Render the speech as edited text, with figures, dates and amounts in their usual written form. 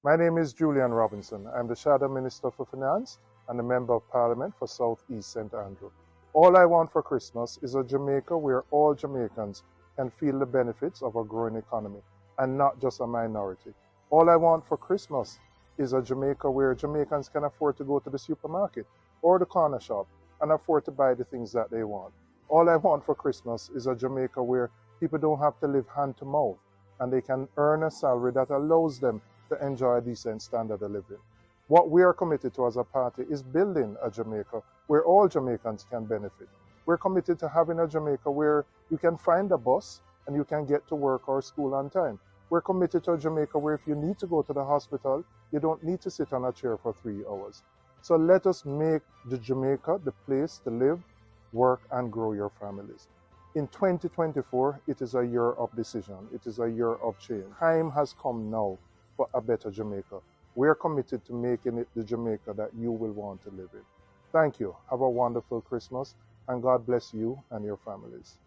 My name is Julian Robinson. I'm the Shadow Minister for Finance and the Member of Parliament for South East St. Andrew. All I want for Christmas is a Jamaica where all Jamaicans can feel the benefits of a growing economy and not just a minority. All I want for Christmas is a Jamaica where Jamaicans can afford to go to the supermarket or the corner shop and afford to buy the things that they want. All I want for Christmas is a Jamaica where people don't have to live hand to mouth and they can earn a salary that allows them to enjoy a decent standard of living. What we are committed to as a party is building a Jamaica where all Jamaicans can benefit. We're committed to having a Jamaica where you can find a bus and you can get to work or school on time. We're committed to a Jamaica where if you need to go to the hospital, you don't need to sit on a chair for 3 hours. So let us make the Jamaica the place to live, work, and grow your families. In 2024, it is a year of decision. It is a year of change. Time has come now for a better Jamaica. We are committed to making it the Jamaica that you will want to live in. Thank you. Have a wonderful Christmas, and God bless you and your families.